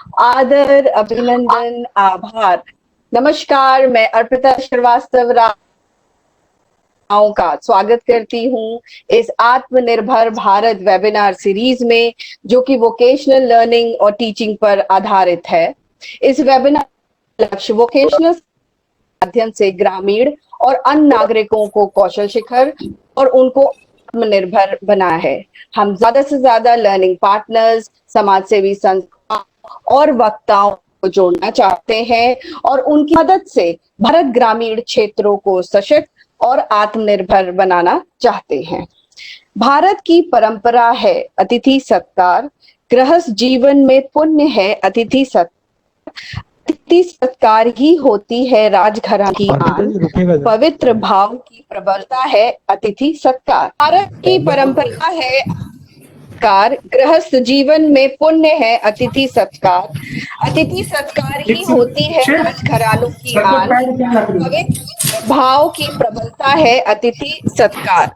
आदर, अभिनंदन, आभार। नमस्कार, मैं अर्पिता श्रीवास्तव का स्वागत करती हूँ इस आत्मनिर्भर भारत वेबिनार सीरीज में, जो कि वोकेशनल लर्निंग और टीचिंग पर आधारित है। इस वेबिनार का लक्ष्य वोकेशनल माध्यम से ग्रामीण और अन्य नागरिकों को कौशल शिखर और उनको आत्मनिर्भर बनाना है। हम ज्यादा से ज्यादा लर्निंग पार्टनर्स, समाज सेवी संस्था और वक्ताओं को जोड़ना चाहते हैं और उनकी मदद से भारत ग्रामीण क्षेत्रों को सशक्त और आत्मनिर्भर बनाना चाहते हैं। भारत की परंपरा है अतिथि सत्कार, गृहस्थ जीवन में पुण्य है अतिथि सत्कार। अतिथि सत्कार ही होती है राजघराने की आन, पवित्र भाव की प्रबलता है अतिथि सत्कार। भारत की परंपरा है सत्कार, गृहस्थ जीवन में पुण्य है अतिथि सत्कार। अतिथि सत्कार ही होती है राजघरानों की आन, पवित्र भाव की प्रबलता है अतिथि सत्कार।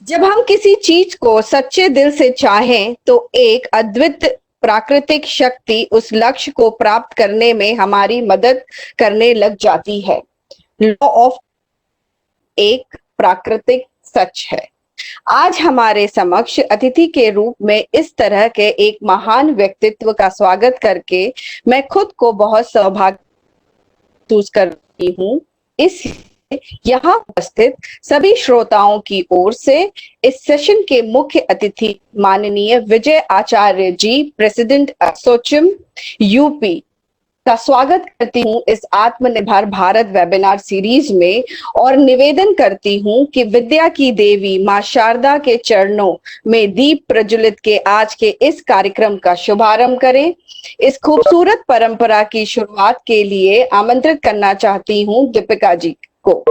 जब हम किसी चीज को सच्चे दिल से चाहें तो एक अद्वितीय प्राकृतिक शक्ति उस लक्ष्य को प्राप्त करने में हमारी मदद करने लग जाती है। लॉ ऑफ एक प्राकृतिक सच है। आज हमारे समक्ष अतिथि के रूप में इस तरह के एक महान व्यक्तित्व का स्वागत करके मैं खुद को बहुत सौभाग्य महसूस करती हूँ। इस यहाँ उपस्थित सभी श्रोताओं की ओर से इस सेशन के मुख्य अतिथि माननीय विजय आचार्य जी, प्रेसिडेंट एसोचैम यूपी का स्वागत करती हूँ इस आत्मनिर्भर भारत वेबिनार सीरीज में और निवेदन करती हूँ कि विद्या की देवी माँ शारदा के चरणों में दीप प्रज्वलित के आज के इस कार्यक्रम का शुभारंभ करें। इस खूबसूरत परंपरा की शुरुआत के लिए आमंत्रित करना चाहती हूँ दीपिका जी को।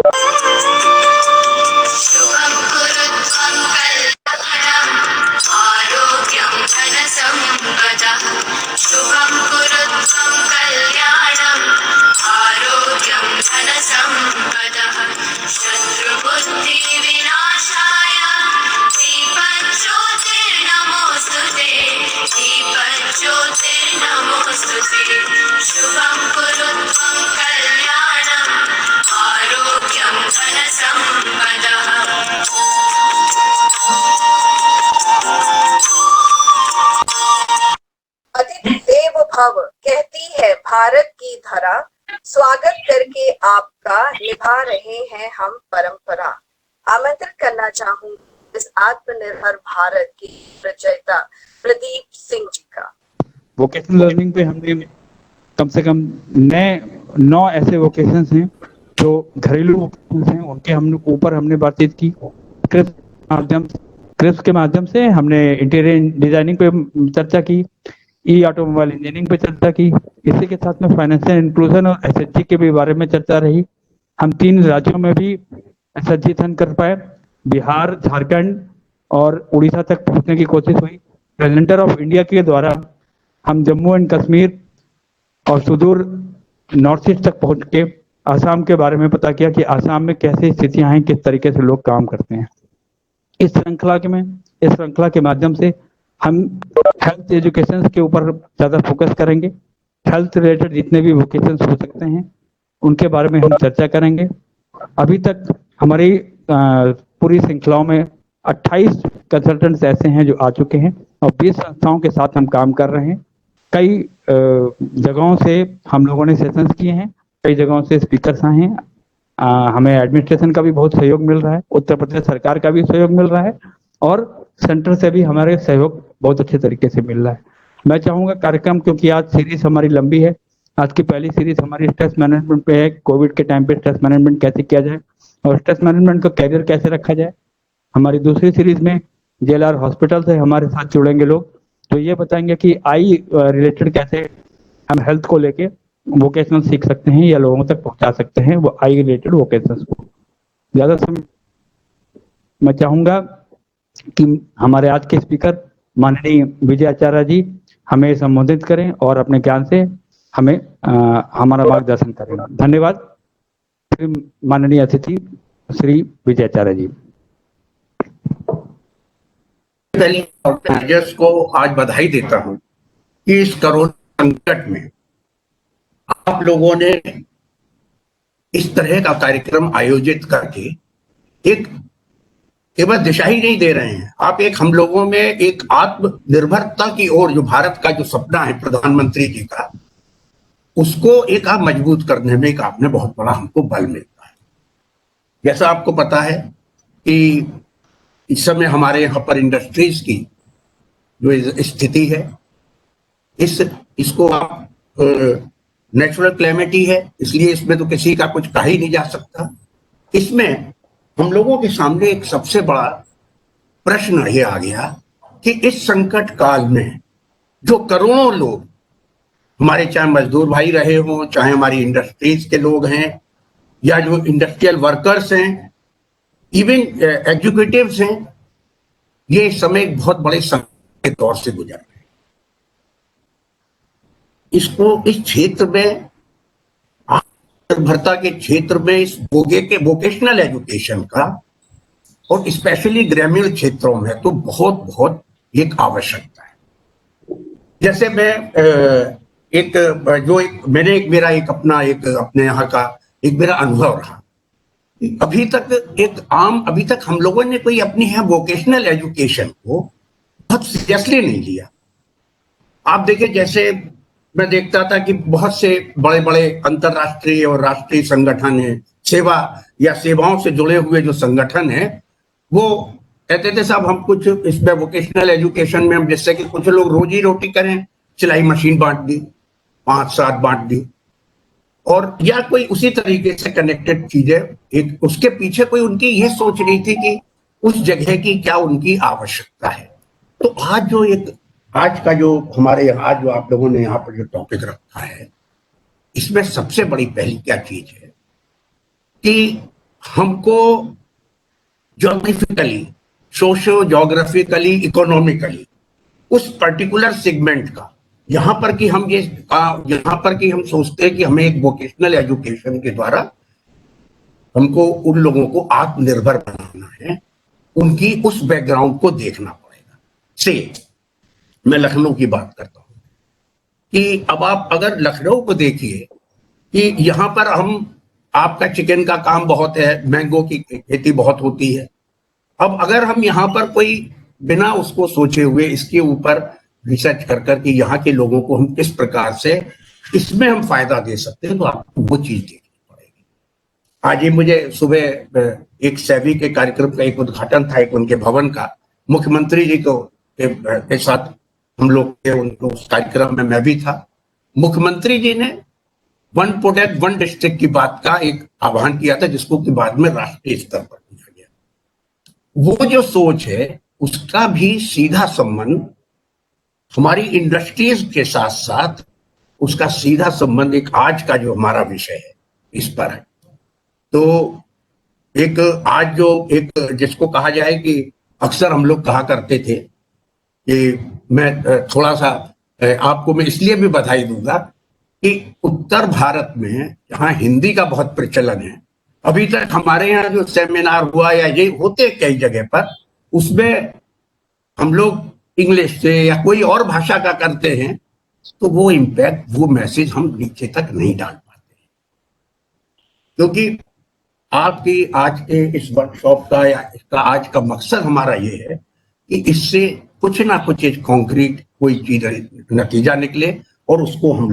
अतिथि देव भव कहती है भारत की धरा, स्वागत करके आपका निभा रहे हैं हम परंपरा। आमंत्रित करना चाहूंगी इस आत्मनिर्भर भारत की रचयिता प्रदीप सिंह जी का। वोकेशनल लर्निंग पे हमने कम से कम 9 ऐसे वोकेशंस हैं जो घरेलू वोकेशंस हैं, उनके हमने बातचीत की। क्रिप्स के माध्यम से हमने इंटीरियर डिजाइनिंग पे चर्चा की, ई ऑटोमोबाइल इंजीनियरिंग पे चर्चा की। इसी के साथ में फाइनेंशियल इंक्लूजन और एसएचजी के भी बारे में चर्चा रही। हम 3 राज्यों में भी एसएचजी थन कर पाए, बिहार, झारखंड और उड़ीसा तक पहुंचने की कोशिश हुई। कैलेंडर ऑफ इंडिया के द्वारा हम जम्मू एंड कश्मीर और सुदूर नॉर्थ ईस्ट तक पहुंच के आसाम के बारे में पता किया कि आसाम में कैसी स्थितियां हैं, किस तरीके से लोग काम करते हैं। इस श्रृंखला के माध्यम से हम हेल्थ एजुकेशन के ऊपर ज़्यादा फोकस करेंगे। हेल्थ रिलेटेड जितने भी वोकेशन हो सकते हैं उनके बारे में हम चर्चा करेंगे। अभी तक हमारी पूरी श्रृंखलाओं में 28 कंसल्टेंट्स ऐसे हैं जो आ चुके हैं और 20 संस्थाओं के साथ हम काम कर रहे हैं। कई जगहों से हम लोगों ने सेशंस किए हैं, कई जगहों से स्पीकर्स आए हैं। हमें एडमिनिस्ट्रेशन का भी बहुत सहयोग मिल रहा है, उत्तर प्रदेश सरकार का भी सहयोग मिल रहा है और सेंटर से भी हमारे सहयोग बहुत अच्छे तरीके से मिल रहा है। मैं चाहूँगा कार्यक्रम, क्योंकि आज सीरीज हमारी लंबी है, आज की पहली सीरीज हमारी स्ट्रेस मैनेजमेंट पे है। कोविड के टाइम पे स्ट्रेस मैनेजमेंट कैसे किया जाए और स्ट्रेस मैनेजमेंट का कैरियर कैसे रखा जाए। हमारी दूसरी सीरीज में जेएलआर हॉस्पिटल से हमारे साथ जुड़ेंगे लोग, तो ये बताएंगे कि आई रिलेटेड कैसे हम हेल्थ को लेके वोकेशनल सीख सकते हैं या लोगों तक पहुंचा सकते हैं वो आई रिलेटेड वोकेशनल को। ज्यादा समय मैं चाहूंगा कि हमारे आज के स्पीकर माननीय विजय आचार्य जी हमें संबोधित करें और अपने ज्ञान से हमें हमारा मार्गदर्शन करें। धन्यवाद। माननीय अतिथि श्री विजय आचार्य जी। को आज बधाई देता हूं कि इस कोरोना संकट में आप लोगों ने इस तरह का कार्यक्रम आयोजित करके एक केवल दिशा ही नहीं दे रहे हैं, आप एक हम लोगों में एक आत्मनिर्भरता की ओर, जो भारत का जो सपना है प्रधानमंत्री जी का, उसको एक आप मजबूत करने में एक आपने बहुत बड़ा हमको बल मिलता है। जैसा आपको पता है कि इस समय हमारे यहाँ पर इंडस्ट्रीज की जो स्थिति है, इसको आप नेचुरल क्लेमिटी है, इसलिए इसमें तो किसी का कुछ कहा ही नहीं जा सकता। इसमें हम लोगों के सामने एक सबसे बड़ा प्रश्न ये आ गया कि इस संकट काल में जो करोड़ों लोग हमारे, चाहे मजदूर भाई रहे हों, चाहे हमारी इंडस्ट्रीज के लोग हैं, या जो इंडस्ट्रियल वर्कर्स हैं, इवन एग्जीक्यूटिव्स हैं, ये इस समय एक बहुत बड़े संकट के दौर से गुजर रहे हैं। इसको इस क्षेत्र में, आत्मनिर्भरता के क्षेत्र में, इस वोकेशनल एजुकेशन का और स्पेशली ग्रामीण क्षेत्रों में तो बहुत बहुत एक आवश्यकता है। जैसे मैं मेरा एक अपने यहाँ का एक मेरा अनुभव रहा। अभी तक हम लोगों ने कोई अपनी यहाँ वोकेशनल एजुकेशन को बहुत सीरियसली नहीं लिया। आप देखिए, जैसे मैं देखता था कि बहुत से बड़े बड़े अंतर्राष्ट्रीय और राष्ट्रीय संगठन हैं, सेवाओं से जुड़े हुए जो संगठन हैं, वो कहते थे साहब हम कुछ इसमें वोकेशनल एजुकेशन में हम, जिससे कि कुछ लोग रोजी रोटी करें, सिलाई मशीन बांट दी, 5-7 बांट दी, और या कोई उसी तरीके से कनेक्टेड चीजें, एक उसके पीछे कोई उनकी ये सोच रही थी कि उस जगह की क्या उनकी आवश्यकता है। तो आज का जो हमारे यहाँ जो आप लोगों ने यहाँ पर जो टॉपिक रखा है, इसमें सबसे बड़ी पहली क्या चीज है कि हमको ज्योग्राफिकली, सोशियो ज्योग्राफिकली, इकोनॉमिकली उस पर्टिकुलर सेगमेंट का, यहाँ पर कि हम सोचते हैं कि हमें एक वोकेशनल एजुकेशन के द्वारा हमको उन लोगों को आत्मनिर्भर बनाना है, उनकी उस बैकग्राउंड को देखना पड़ेगा। से मैं लखनऊ की बात करता हूँ कि अब आप अगर लखनऊ को देखिए कि यहाँ पर आपका चिकन का काम बहुत है, मैंगो की खेती बहुत होती है। अब अगर हम यहाँ पर कोई बिना उसको सोचे हुए इसके ऊपर रिसर्च कर कि यहाँ के लोगों को हम किस प्रकार से इसमें हम फायदा दे सकते हैं, तो आपको वो चीज देखनी पड़ेगी। आज ही मुझे सुबह एक सेवी के कार्यक्रम का एक उद्घाटन था, एक उनके भवन का, मुख्यमंत्री जी को के साथ हम लोग के उस कार्यक्रम में मैं भी था। मुख्यमंत्री जी ने 1 प्रोडक्ट 1 डिस्ट्रिक्ट की बात का एक आह्वान किया था, जिसको कि बाद में राष्ट्रीय स्तर पर किया गया। वो जो सोच है उसका भी सीधा संबंध हमारी इंडस्ट्रीज के साथ साथ उसका सीधा संबंध एक आज का जो हमारा विषय है इस पर है। तो आज जिसको कहा जाए कि अक्सर हम लोग कहा करते थे कि मैं थोड़ा सा आपको मैं इसलिए भी बधाई दूंगा कि उत्तर भारत में जहाँ हिंदी का बहुत प्रचलन है, अभी तक हमारे यहाँ जो सेमिनार हुआ या ये होते कई जगह पर, उसमें हम लोग इंग्लिश से या कोई और भाषा का करते हैं, तो वो इम्पैक्ट, वो मैसेज हम नीचे तक नहीं डाल पाते। क्योंकि आपकी आज के इस वर्कशॉप का या इसका आज का मकसद हमारा ये है कि इससे कुछ ना कुछ एक कॉन्क्रीट कोई चीज नतीजा निकले और उसको हम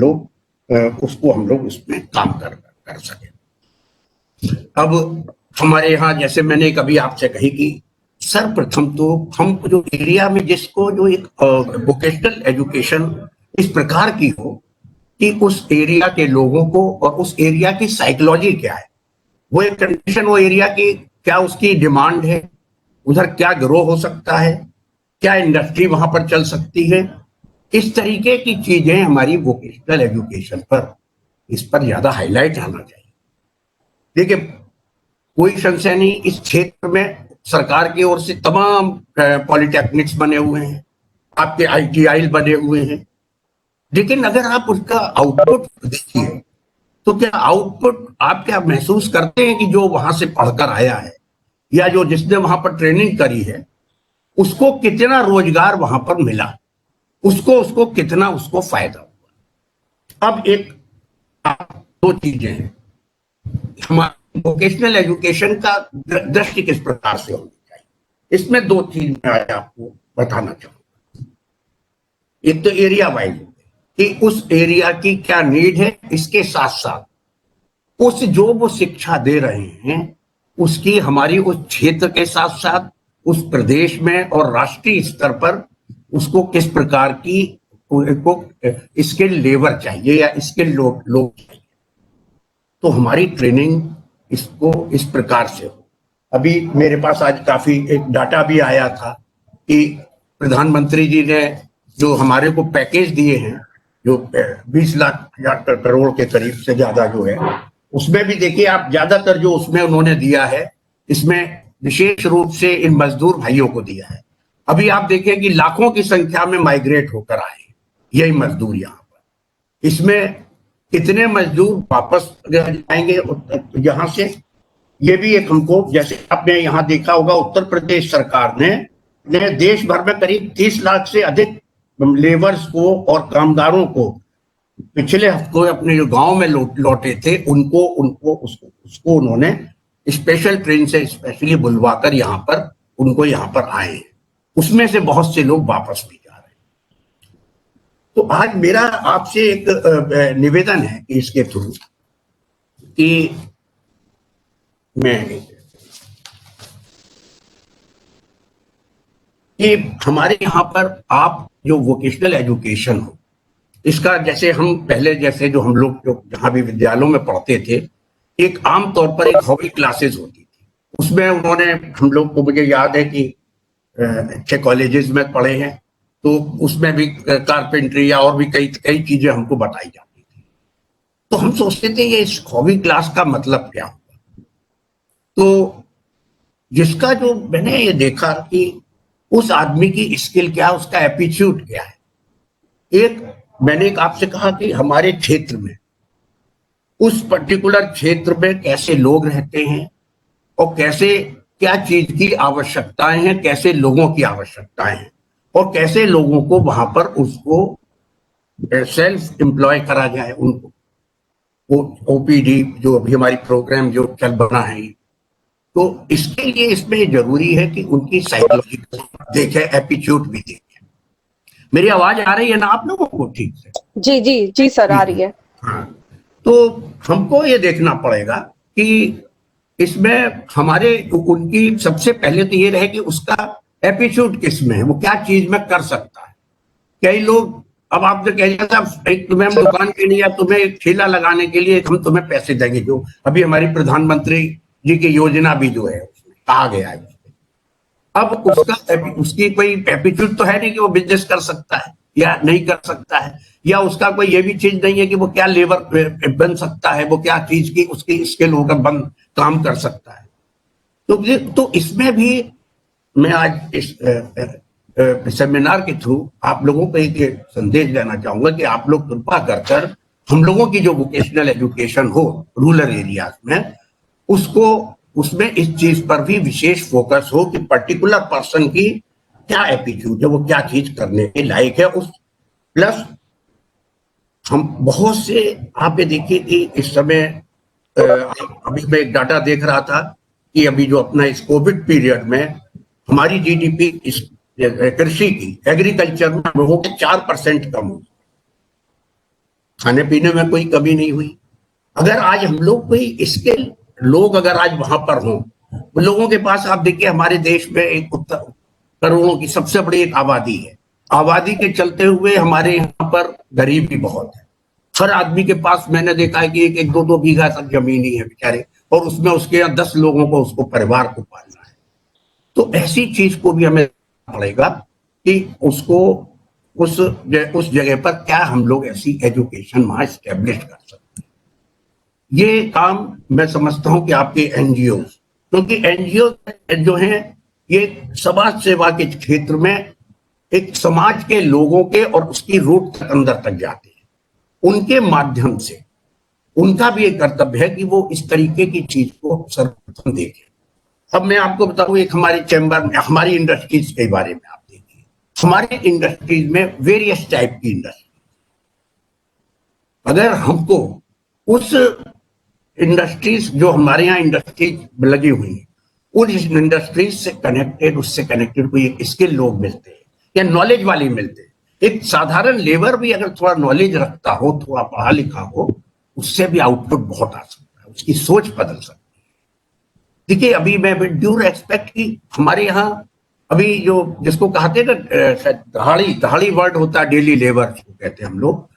लोग उसमें काम कर सके। अब हमारे यहाँ, जैसे मैंने कभी आपसे कही कि सर्वप्रथम तो हम जो एरिया में जिसको जो एक वोकेशनल एजुकेशन इस प्रकार की हो कि उस एरिया के लोगों को और उस एरिया की साइकोलॉजी क्या है, वो एक कंडीशन, वो एरिया की क्या उसकी डिमांड है, उधर क्या ग्रो हो सकता है, क्या इंडस्ट्री वहां पर चल सकती है, इस तरीके की चीजें हमारी वोकेशनल एजुकेशन पर, इस पर ज्यादा हाईलाइट आना चाहिए। देखिए, कोई संशय नहीं, इस क्षेत्र में सरकार की ओर से तमाम पॉलिटेक्निक्स बने हुए हैं, आपके ITI बने हुए हैं, लेकिन अगर आप उसका आउटपुट देखिए तो क्या आउटपुट आप क्या महसूस करते हैं कि जो वहां से पढ़कर आया है या जो जिसने वहां पर ट्रेनिंग करी है, उसको कितना रोजगार वहां पर मिला, उसको कितना फायदा हुआ। अब एक दो चीजें हैं, हमारी वोकेशनल एजुकेशन का दृष्टि किस प्रकार से होनी चाहिए, इसमें दो चीज मैं आज आपको बताना चाहूंगा। एक तो एरिया वाइज कि उस एरिया की क्या नीड है, इसके साथ साथ उस जो वो शिक्षा दे रहे हैं उसकी हमारी उस क्षेत्र के साथ साथ उस प्रदेश में और राष्ट्रीय स्तर पर उसको किस प्रकार की को स्किल लेबर चाहिए या स्किल लोग चाहिए, तो हमारी ट्रेनिंग इसको इस प्रकार से हो। अभी मेरे पास आज काफी एक डाटा भी आया था कि प्रधानमंत्री जी ने जो हमारे को पैकेज दिए हैं, जो 20 लाख करोड़ के करीब से ज्यादा जो है, उसमें भी देखिए आप ज्यादातर जो उसमें उन्होंने दिया है, इसमें विशेष रूप से इन मजदूर भाइयों को दिया है। अभी आप देखिए कि लाखों की संख्या में माइग्रेट होकर आए यही मजदूर यहाँ पर, इसमें कितने मजदूर वापस जाएंगे यहाँ से, ये भी एक हमको, जैसे आपने यहाँ देखा होगा उत्तर प्रदेश सरकार ने देश भर में करीब 30 लाख से अधिक लेबर्स को और कामगारों को पिछले हफ्ते अपने जो गांव में लौटे थे उसको उन्होंने स्पेशल ट्रेन से स्पेशली बुलवाकर यहाँ पर आए हैं। उसमें से बहुत से लोग वापस भी जा रहे हैं। तो आज मेरा आपसे एक निवेदन है कि इसके थ्रू कि हमारे यहाँ पर आप जो वोकेशनल एजुकेशन हो, इसका जैसे हम पहले जैसे जो हम लोग जो जहाँ भी विद्यालयों में पढ़ते थे, एक आम तौर पर एक हॉबी क्लासेस होती थी, उसमें उन्होंने हम लोग को, मुझे याद है कि अच्छे कॉलेजेस में पढ़े हैं, तो उसमें भी कारपेंट्री या और भी कई चीजें हमको बताई जाती थी। तो हम सोचते थे ये इस हॉबी क्लास का मतलब क्या होगा, तो जिसका जो मैंने ये देखा कि उस आदमी की स्किल क्या, उसका एप्टीट्यूड क्या है। मैंने एक आपसे कहा कि हमारे क्षेत्र में उस पर्टिकुलर क्षेत्र में कैसे लोग रहते हैं और कैसे क्या चीज की आवश्यकताएं हैं, कैसे लोगों की आवश्यकताएं हैं और कैसे लोगों को वहां पर उसको सेल्फ एम्प्लॉय करा जाए, उनको वो ओपीडी जो अभी हमारी प्रोग्राम जो चल बना है, तो इसके लिए इसमें जरूरी है कि उनकी साइकोलॉजिकल देखे, एप्टीट्यूड भी देखे। मेरी आवाज आ रही है ना आप लोगों को ठीक से? जी जी जी सर, आ रही है। हाँ, तो हमको ये देखना पड़ेगा कि इसमें हमारे उनकी सबसे पहले तो ये रहे कि उसका एप्टीट्यूड किस में है, वो क्या चीज में कर सकता है। कई लोग, अब आप जो कहिएगा साहब एक तुम्हें हम दुकान के लिए या तुम्हें एक ठेला लगाने के लिए हम तुम्हें पैसे देंगे, जो अभी हमारी प्रधानमंत्री जी की योजना भी जो है उसमें कहा गया है। अब उसकी कोई एप्टीट्यूड तो है नहीं कि वो बिजनेस कर सकता है या नहीं कर सकता है, या उसका कोई ये भी चीज नहीं है कि वो क्या लेबर बन सकता है, वो क्या चीज की उसकी स्किल होकर काम कर सकता है। तो इसमें भी मैं आज इस सेमिनार के थ्रू आप लोगों को एक संदेश देना चाहूंगा कि आप लोग कृपा कर हम लोगों की जो वोकेशनल एजुकेशन हो रूरल एरियाज में, उसमें इस चीज पर भी विशेष फोकस हो कि पर्टिकुलर पर्सन की क्या एप्टीट्यूड है, वो क्या चीज करने के लायक है। उस प्लस हम बहुत से, आप ये देखिए कि इस समय अभी मैं एक डाटा देख रहा था कि अभी जो अपना इस कोविड पीरियड में हमारी जीडीपी इस कृषि की, एग्रीकल्चर में लोगों के 4% कम हुई, खाने पीने में कोई कमी नहीं हुई। अगर आज हम लोग कोई स्किल लोग अगर आज वहां पर हों, लोगों के पास आप देखिए हमारे देश में एक करोड़ों की सबसे बड़ी एक आबादी है, आबादी के चलते हुए हमारे यहाँ पर गरीबी बहुत है। हर आदमी के पास मैंने देखा है कि एक दो दो बीघा तक जमीन ही है बेचारे, और उसमें उसके 10 लोगों को, उसको परिवार को पालना है। तो ऐसी चीज को भी हमें पड़ेगा कि उसको उस जगह पर क्या हम लोग ऐसी एजुकेशन वहां स्टैब्लिश कर सकते हैं। ये काम मैं समझता हूं कि आपके एनजीओ, क्योंकि एनजीओ जो हैं ये समाज सेवा के क्षेत्र में एक समाज के लोगों के और उसकी रूट तक अंदर तक जाते हैं, उनके माध्यम से उनका भी एक कर्तव्य है कि वो इस तरीके की चीज को सर्वप्रथम देखें। अब मैं आपको बताऊं, एक हमारी चैम्बर में, हमारी इंडस्ट्रीज के बारे में आप देखिए, हमारे इंडस्ट्रीज में वेरियस टाइप की इंडस्ट्री, अगर हमको उस इंडस्ट्रीज जो हमारे यहाँ इंडस्ट्रीज लगी हुई है, उन इंडस्ट्रीज से कनेक्टेड, उससे कनेक्टेड कोई स्किल लोग मिलते हैं या नॉलेज वाले मिलते हैं। एक साधारण लेबर भी अगर थोड़ा नॉलेज रखता हो, थोड़ा पढ़ा लिखा हो, उससे भी आउटपुट बहुत आ सकता है, उसकी सोच बदल सकती है। देखिए अभी मैं ड्यू रेस्पेक्ट की हमारे यहाँ अभी जो जिसको कहते हैं ना दहाड़ी वर्ड होता है, डेली लेबर जिसको कहते हैं हम लोग,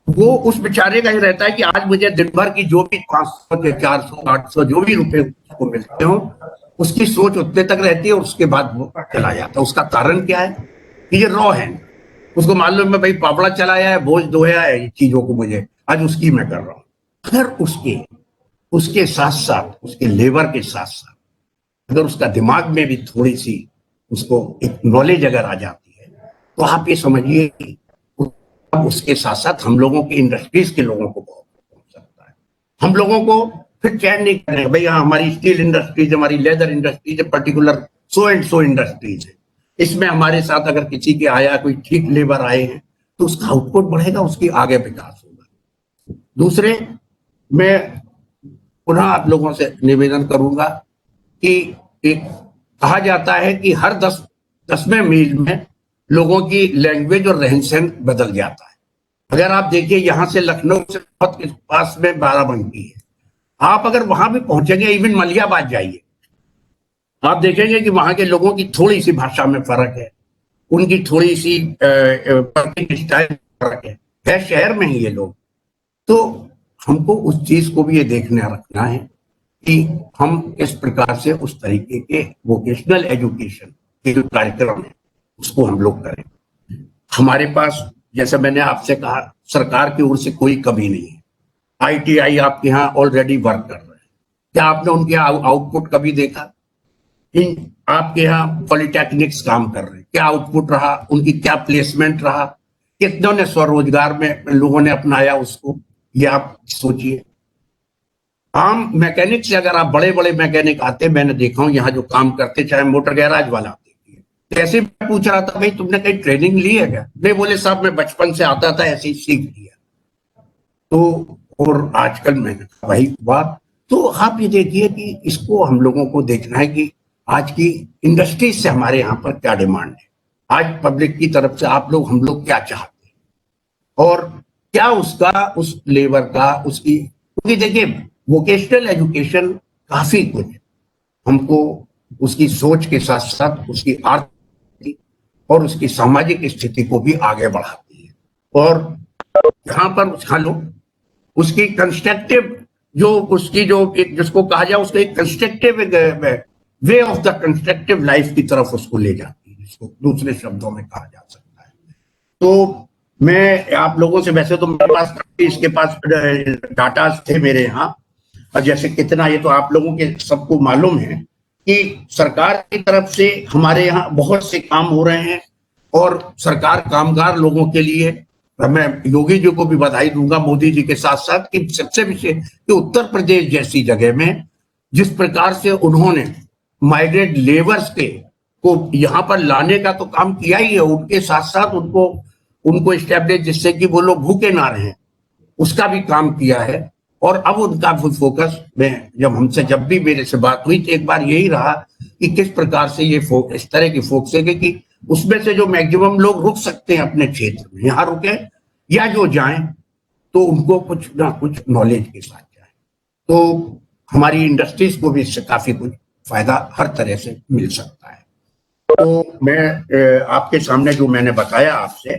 वो उस बेचारे का ही रहता है कि आज मुझे दिन भर की जो भी 500 के 400 800 जो भी रुपए उसको मिलते हो, उसकी सोच उतने तक रहती है और उसके बाद वो चला जाता है। उसका कारण क्या है कि ये रॉ है, उसको मालूम है भाई पापड़ा चलाया है, बोझ ढोया है चीजों को, मुझे आज उसकी मैं कर रहा हूँ। अगर उसके साथ साथ उसके लेबर के साथ साथ अगर उसका दिमाग में भी थोड़ी सी उसको एक नॉलेज अगर आ जाती है, तो आप ये समझिए कि उसके साथ साथ हम लोगों की इंडस्ट्रीज के लोगों को बहुत पहुंच सकता है। हम लोगों को फिर चैन नहीं करेंगे भाई हाँ हमारी स्टील इंडस्ट्रीज, हमारी leather industries, particular so and so industries है, इसमें हमारे साथ अगर किसी के आया कोई ठीक लेबर आए हैं तो उसका आउटपुट बढ़ेगा, उसकी आगे विकास होगा। दूसरे, मैं पुनः आप लोगों से निवेदन करूंगा कि एक कहा जाता है कि हर 10वें मील में लोगों की लैंग्वेज और रहन सहन बदल जाता है। अगर आप देखिए यहाँ से लखनऊ से बहुत पास में बाराबंकी है, आप अगर वहां भी पहुंचेंगे, इवन मलियाबाद जाइए, आप देखेंगे कि वहां के लोगों की थोड़ी सी भाषा में फर्क है, उनकी थोड़ी सी स्टाइल फर्क है शहर में ही ये लोग। तो हमको उस चीज को भी ये देखना रखना है कि हम किस प्रकार से उस तरीके के वोकेशनल एजुकेशन के जो कार्यक्रम है उसको हम लोग करें। हमारे पास जैसे मैंने आपसे कहा सरकार की ओर से कोई कमी नहीं है, ITI आपके यहाँ ऑलरेडी वर्क कर रहे हैं। क्या आपने उनके आउटपुट कभी देखा? इन आपके यहाँ पॉलिटेक्निक्स काम कर रहे हैं, क्या आउटपुट रहा उनकी, क्या प्लेसमेंट रहा, कितनों ने स्वरोजगार में लोगों ने अपनाया उसको, ये आप सोचिए। आम मैकेनिक से अगर आप बड़े बड़े मैकेनिक आते, मैंने देखा हूं यहाँ जो काम करते, चाहे मोटर गैराज वाला देखिए, तो ऐसे मैं पूछ रहा था भाई तुमने कहीं ट्रेनिंग ली है क्या? नहीं, बोले साहब मैं बचपन से आता था ऐसे ही सीख लिया। तो और आजकल मैंने कहा भाई वाह। तो आप ये देखिए कि इसको हम लोगों को देखना है कि आज की इंडस्ट्रीज से हमारे यहाँ पर क्या डिमांड है, आज पब्लिक की तरफ से आप लोग हम लोग क्या चाहते हैं और क्या उसका उस लेबर का उसकी, क्योंकि देखिए वोकेशनल एजुकेशन काफी कुछ हमको उसकी सोच के साथ साथ उसकी आर्थिक और उसकी सामाजिक स्थिति को भी आगे बढ़ाती है। और यहाँ पर हेलो उसकी कंस्ट्रक्टिव जो उसकी जो एक जिसको कहा जाए उसको एक constructive way of the constructive life की तरफ उसको ले जाती है, जिसको दूसरे शब्दों में कहा जा सकता है। तो मैं आप लोगों से, वैसे तो मेरे पास इसके पास डाटा थे मेरे यहाँ, और जैसे कितना ये तो आप लोगों के सबको मालूम है कि सरकार की तरफ से हमारे यहाँ बहुत से काम हो रहे हैं और सरकार कामगार लोगों के लिए, मैं योगी जी को भी बधाई दूंगा मोदी जी के साथ साथ कि सबसे विशेष कि उत्तर प्रदेश जैसी जगह में जिस प्रकार से उन्होंने माइग्रेट लेबर्स के को यहाँ पर लाने का तो काम किया ही है, उनके साथ साथ उनको एस्टैब्लिश जिससे कि वो लोग भूखे ना रहे, उसका भी काम किया है। और अब उनका फोकस में जब भी मेरे से बात हुई तो एक बार यही रहा कि किस प्रकार से ये इस तरह की फोकस है कि उसमें से जो मैक्सिमम लोग रुक सकते हैं अपने क्षेत्र में यहाँ रुके, या जो जाएं तो उनको कुछ ना कुछ नॉलेज के साथ जाए। तो हमारी इंडस्ट्रीज को भी इससे काफी कुछ फायदा हर तरह से मिल सकता है। तो मैं आपके सामने जो मैंने बताया आपसे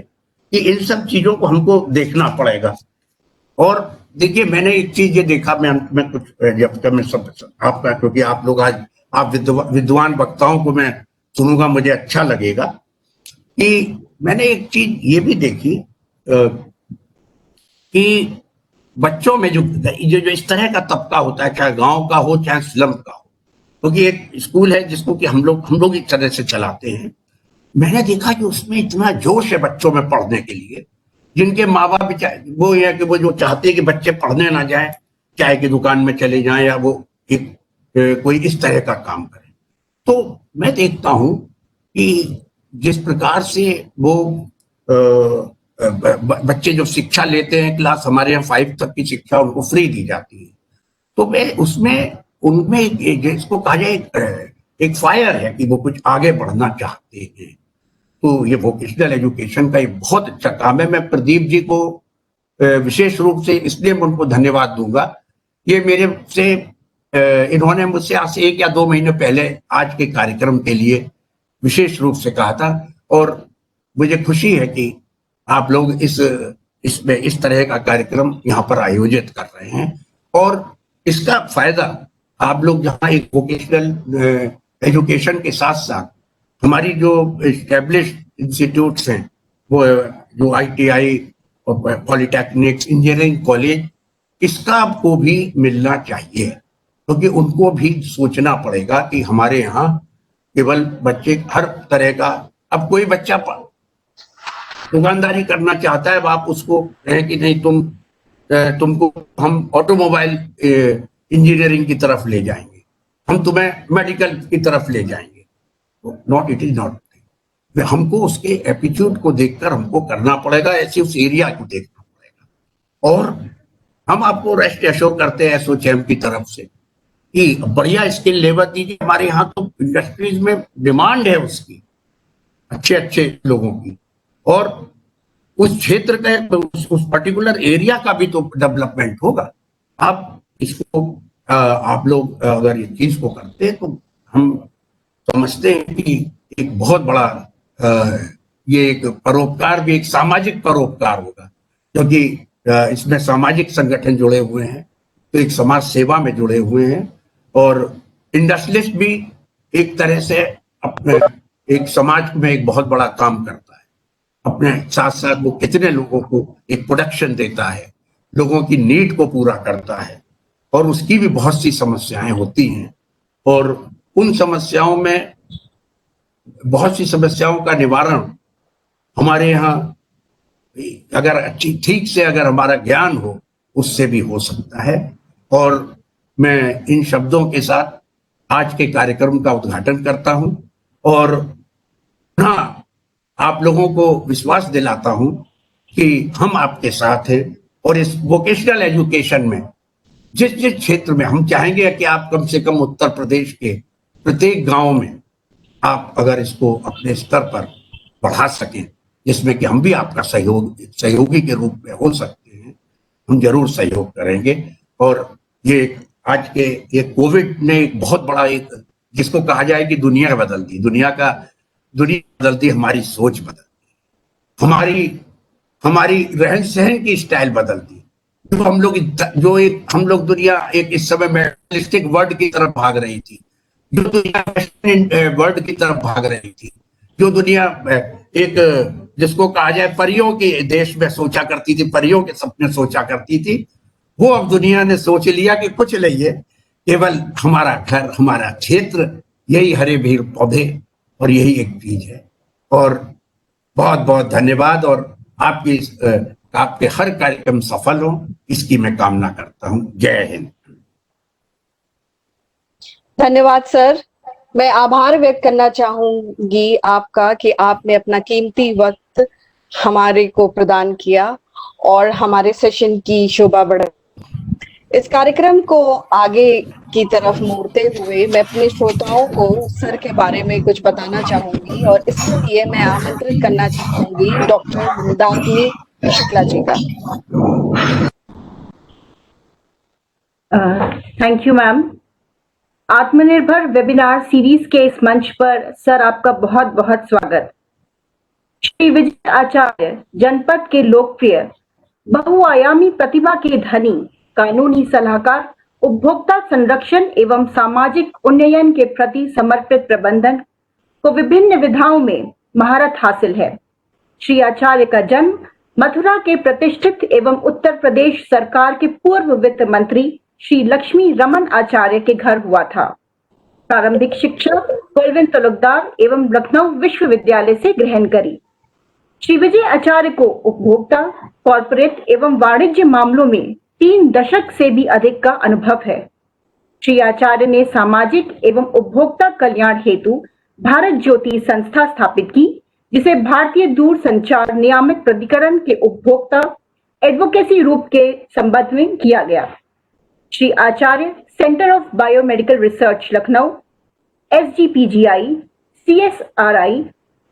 कि इन सब चीजों को हमको देखना पड़ेगा। और देखिए मैंने एक चीज ये देखा, मैं कुछ जब तक मैं सब आपका, क्योंकि आप लोग आज आप विद्वान वक्ताओं को मैं सुनूंगा, मुझे अच्छा लगेगा कि मैंने एक चीज ये भी देखी कि बच्चों में जो इस तरह का तबका होता है, चाहे गांव का हो चाहे स्लम का हो, क्योंकि एक स्कूल है जिसको कि हम लोग इस तरह से चलाते हैं, मैंने देखा कि उसमें इतना जोश है बच्चों में पढ़ने के लिए, जिनके माँ बाप वो ये कि वो जो चाहते हैं कि बच्चे पढ़ने ना जाएं, चाय की दुकान में चले जाएं या वो कोई इस तरह का काम करें। तो मैं देखता हूं कि जिस प्रकार से वो बच्चे जो शिक्षा लेते हैं क्लास, हमारे यहाँ 5 तक की शिक्षा उनको फ्री दी जाती है। तो मैं उसमें उनमें इसको कहा जाए एक फायर है कि वो कुछ आगे बढ़ना चाहते हैं। तो ये वोकेशनल एजुकेशन का एक बहुत अच्छा काम है। मैं प्रदीप जी को विशेष रूप से इसलिए मैं उनको धन्यवाद दूंगा। ये मेरे से इन्होंने मुझसे आज से 1 या 2 महीने पहले आज के कार्यक्रम के लिए विशेष रूप से कहा था, और मुझे खुशी है कि आप लोग इसमें इस तरह का कार्यक्रम यहाँ पर आयोजित कर रहे हैं। और इसका फायदा आप लोग जहाँ एक वोकेशनल एजुकेशन के साथ साथ हमारी जो एस्टेब्लिश्ड इंस्टीट्यूट्स हैं, वो जो ITI और पॉलिटेक्निक्स, इंजीनियरिंग कॉलेज, इसका आपको भी मिलना चाहिए, क्योंकि उनको भी सोचना पड़ेगा कि हमारे यहाँ केवल बच्चे हर तरह का, अब कोई बच्चा दुकानदारी करना चाहता है, अब आप उसको कहें कि नहीं तुमको हम ऑटोमोबाइल इंजीनियरिंग की तरफ ले जाएंगे, हम तुम्हें मेडिकल की तरफ ले जाएंगे, नॉट, इट इज नॉट। हमको उसके एप्टीट्यूड को देखकर हमको करना पड़ेगा, ऐसे उस एरिया को देखना पड़ेगा। और हम आपको रेस्ट एश्योर करते हैं एसोचैम की तरफ से कि बढ़िया स्किल लेबर दीजिए। हमारे यहाँ तो इंडस्ट्रीज में डिमांड है उसकी, अच्छे अच्छे लोगों की, और उस क्षेत्र का उस पर्टिकुलर एरिया का भी तो डेवलपमेंट होगा। आप इसको आप लोग अगर ये चीज को करते हैं तो हम समझते हैं कि एक बहुत बड़ा ये एक परोपकार भी, एक सामाजिक परोपकार होगा, क्योंकि इसमें सामाजिक संगठन जुड़े हुए हैं, तो एक समाज सेवा में जुड़े हुए हैं, और इंडस्ट्रियलिस्ट भी एक तरह से अपने एक समाज में एक बहुत बड़ा काम करता है। अपने साथ साथ वो कितने लोगों को एक प्रोडक्शन देता है, लोगों की नीड को पूरा करता है, और उसकी भी बहुत सी समस्याएं होती हैं, और उन समस्याओं में बहुत सी समस्याओं का निवारण हमारे यहाँ अगर ठीक से अगर हमारा ज्ञान हो उससे भी हो सकता है। और मैं इन शब्दों के साथ आज के कार्यक्रम का उद्घाटन करता हूं, और हाँ, आप लोगों को विश्वास दिलाता हूं कि हम आपके साथ हैं, और इस वोकेशनल एजुकेशन में जिस जिस क्षेत्र में हम चाहेंगे कि आप कम से कम उत्तर प्रदेश के प्रत्येक गांव में आप अगर इसको अपने स्तर पर बढ़ा सकें, जिसमें कि हम भी आपका सहयोगी के रूप में हो सकते हैं, हम जरूर सहयोग करेंगे। और ये आज के ये कोविड ने एक बहुत बड़ा एक, जिसको कहा जाए कि दुनिया बदल दी, दुनिया बदलती, हमारी सोच बदलती, हमारी रहन सहन की स्टाइल बदलती। जो हम लोग दुनिया एक इस समय मेटलिस्टिक वर्ल्ड की तरफ भाग रही थी, जो दुनिया वर्ल्ड की तरफ भाग रही थी, जो दुनिया एक जिसको कहा जाए परियों के देश में सोचा करती थी, परियों के सपने सोचा करती थी, वो अब दुनिया ने सोच लिया कि कुछ नहीं है, केवल हमारा घर, हमारा क्षेत्र, यही हरे भरे पौधे और यही एक चीज है। और बहुत बहुत धन्यवाद, और आपके हर कार्यक्रम सफल हो, इसकी मैं कामना करता हूं। जय हिंद। धन्यवाद सर। मैं आभार व्यक्त करना चाहूंगी आपका कि आपने अपना कीमती वक्त हमारे को प्रदान किया और हमारे सेशन की शोभा बढ़ाई। इस कार्यक्रम को आगे की तरफ मोड़ते हुए मैं अपने श्रोताओं को सर के बारे में कुछ बताना चाहूंगी, और इसके लिए मैं आमंत्रित करना चाहूंगी डॉक्टर मंदाकिनी शुक्ला जी का। Thank you ma'am. आत्मनिर्भर वेबिनार सीरीज के इस मंच पर सर आपका बहुत बहुत स्वागत। श्री विजय आचार्य जनपद के लोकप्रिय बहुआयामी प्रतिभा के धनी, कानूनी सलाहकार, उपभोक्ता संरक्षण एवं सामाजिक उन्नयन के प्रति समर्पित प्रबंधन को विभिन्न विधाओं में महारत हासिल है। श्री आचार्य का जन्म मथुरा के प्रतिष्ठित एवं उत्तर प्रदेश सरकार के पूर्व वित्त मंत्री श्री लक्ष्मी रमन आचार्य के घर हुआ था। प्रारंभिक शिक्षा गोविंद तलुकदार एवं लखनऊ विश्वविद्यालय से ग्रहण करी। श्री विजय आचार्य को उपभोक्ता, कॉर्पोरेट एवं वाणिज्य मामलों में 3 दशक से भी अधिक का अनुभव है। श्री आचार्य ने सामाजिक एवं उपभोक्ता कल्याण हेतु भारत ज्योति संस्था स्थापित की, जिसे भारतीय दूरसंचार नियामक प्राधिकरण के उपभोक्ता एडवोकेसी रूप के संबंध में किया गया। Shri Acharya centre of biomedical research Lucknow, SGPGI, CSRI,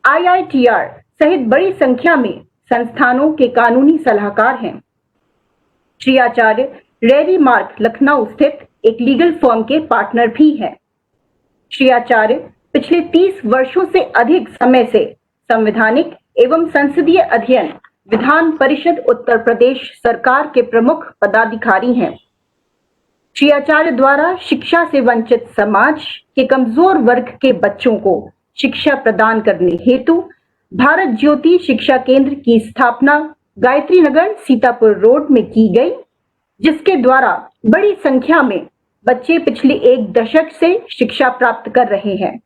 IITR सहित बड़ी संख्या में संस्थानों के कानूनी सलाहकार हैं। श्री आचार्य रेरी मार्क लखनऊ स्थित एक लीगल फर्म के पार्टनर भी हैं। श्री आचार्य पिछले 30 वर्षों से अधिक समय से संवैधानिक एवं संसदीय अध्ययन विधान परिषद उत्तर प्रदेश सरकार के प्रमुख पदाधिकारी हैं। श्री आचार्य द्वारा शिक्षा से वंचित समाज के कमजोर वर्ग के बच्चों को शिक्षा प्रदान करने हेतु भारत ज्योति शिक्षा केंद्र की स्थापना गायत्री नगर सीतापुर रोड में की गई, जिसके द्वारा बड़ी संख्या में बच्चे पिछले एक दशक से शिक्षा प्राप्त कर रहे हैं।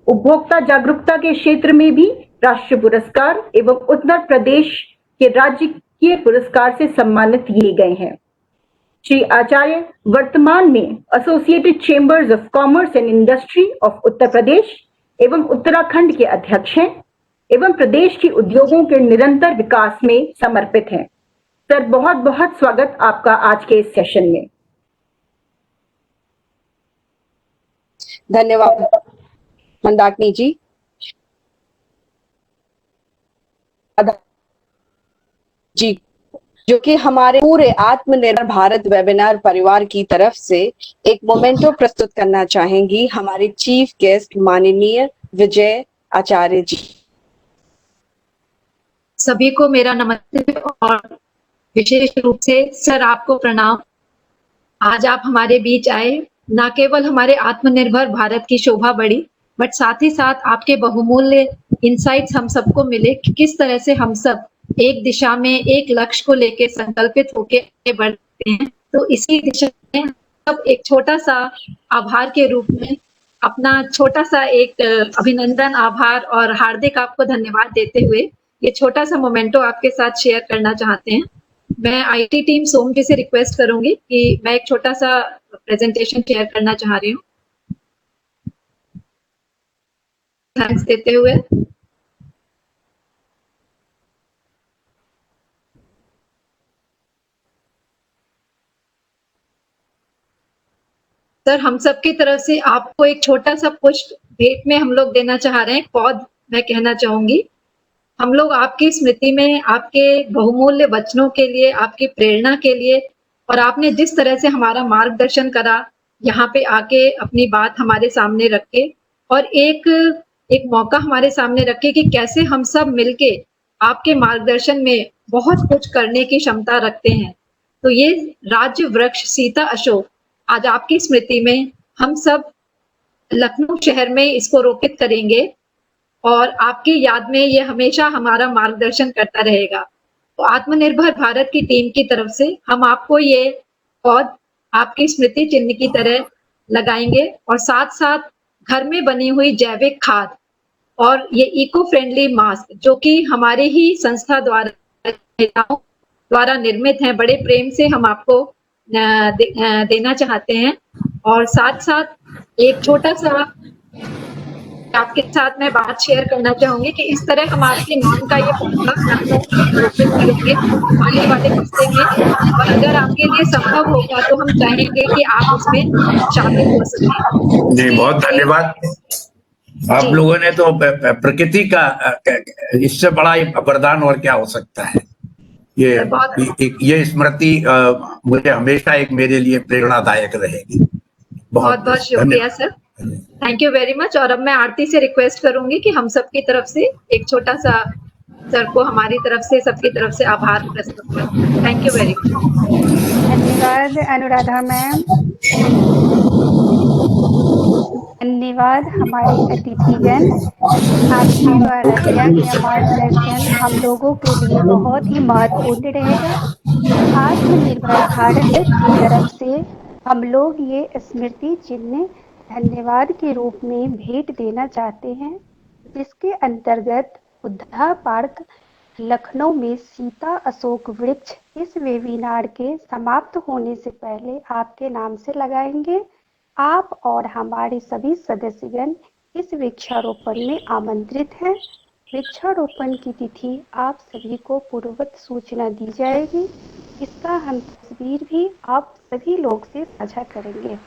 उपभोक्ता जागरूकता के क्षेत्र में भी राष्ट्रीय पुरस्कार एवं उत्तर प्रदेश के राज्य पुरस्कार से सम्मानित किए गए हैं। श्री आचार्य वर्तमान में associated chambers of commerce and industry of Uttar Pradesh एवं उत्तराखंड के अध्यक्ष हैं एवं प्रदेश के उद्योगों के निरंतर विकास में समर्पित हैं। सर, बहुत बहुत स्वागत आपका आज के इस सेशन में। धन्यवाद मंदाकिनी जी। जी, जो कि हमारे पूरे आत्मनिर्भर भारत वेबिनार परिवार की तरफ से एक मोमेंटो प्रस्तुत करना चाहेंगी हमारे चीफ गेस्ट माननीय विजय आचार्य जी। सभी को मेरा नमस्ते और विशेष रूप से सर आपको प्रणाम। आज आप हमारे बीच आए, न केवल हमारे आत्मनिर्भर भारत की शोभा बढ़ी, बट साथ ही साथ आपके बहुमूल्य इंसाइट्स हम सबको मिले कि किस तरह से हम सब एक दिशा में एक लक्ष्य को लेकर संकल्पित होकर बढ़ते हैं। तो इसी दिशा में सब एक छोटा सा आभार के रूप में अपना छोटा सा एक अभिनंदन, आभार और हार्दिक आपको धन्यवाद देते हुए ये छोटा सा मोमेंटो आपके साथ शेयर करना चाहते हैं। मैं IT टीम सोम जी से रिक्वेस्ट करूंगी कि मैं एक छोटा सा प्रेजेंटेशन शेयर करना चाह रही हूँ। थैंक्स देते हुए सर, हम सबकी तरफ से आपको एक छोटा सा पुष्प भेंट में हम लोग देना चाह रहे हैं। पौध मैं कहना चाहूंगी, हम लोग आपकी स्मृति में आपके बहुमूल्य वचनों के लिए, आपकी प्रेरणा के लिए और आपने जिस तरह से हमारा मार्गदर्शन करा, यहाँ पे आके अपनी बात हमारे सामने रखे और एक मौका हमारे सामने रखे कि कैसे हम सब मिलके आपके मार्गदर्शन में बहुत कुछ करने की क्षमता रखते हैं। तो ये राज्य वृक्ष सीता अशोक आज आपकी स्मृति में हम सब लखनऊ शहर में इसको रोपित करेंगे और आपकी याद में ये हमेशा हमारा मार्गदर्शन करता रहेगा। तो आत्मनिर्भर भारत की टीम की तरफ से हम आपको ये पौध आपकी स्मृति चिन्ह की तरह लगाएंगे और साथ साथ घर में बनी हुई जैविक खाद और ये इको फ्रेंडली मास्क जो कि हमारे ही संस्था द्वारा निर्मित हैं, बड़े प्रेम से हम आपको देना चाहते हैं। और साथ साथ एक छोटा सा आपके साथ मैं बात शेयर करना चाहूंगी कि इस तरह हम आपके नाम का ये पौधा रोपित करेंगे आने वाले हफ्ते में और अगर आपके लिए संभव होगा तो हम चाहेंगे कि आप उसमें शामिल हो सकें। जी, बहुत धन्यवाद। आप लोगों ने तो प्रकृति का इससे बड़ा वरदान और क्या हो सकता है। ये स्मृति मुझे हमेशा एक मेरे लिए प्रेरणादायक रहेगी। बहुत बहुत शुक्रिया sir, thank you very much. और अब मैं आरती से रिक्वेस्ट करूंगी कि हम सबकी तरफ से एक छोटा सा सर को हमारी तरफ से सबकी तरफ से आभार प्रस्तुत करें। Thank you very much. धन्यवाद अनुराधा मैम, धन्यवाद हमारे अतिथिगण। आपके द्वारा दिया गया मार्गदर्शन हम लोगों के लिए बहुत ही महत्वपूर्ण रहेगा। आत्मनिर्भर भारत की तरफ से हम लोग ये स्मृति चिन्ह धन्यवाद के रूप में भेंट देना चाहते हैं, जिसके अंतर्गत बुद्धा पार्क लखनऊ में सीता अशोक वृक्ष इस वेबिनार के समाप्त होने से पहले आपके नाम से लगाएंगे। आप और हमारे सभी सदस्यगण इस वृक्षारोपण में आमंत्रित हैं। वृक्षारोपण की तिथि आप सभी को पूर्ववत सूचना दी जाएगी। इसका हम तस्वीर भी आप सभी लोग से साझा करेंगे।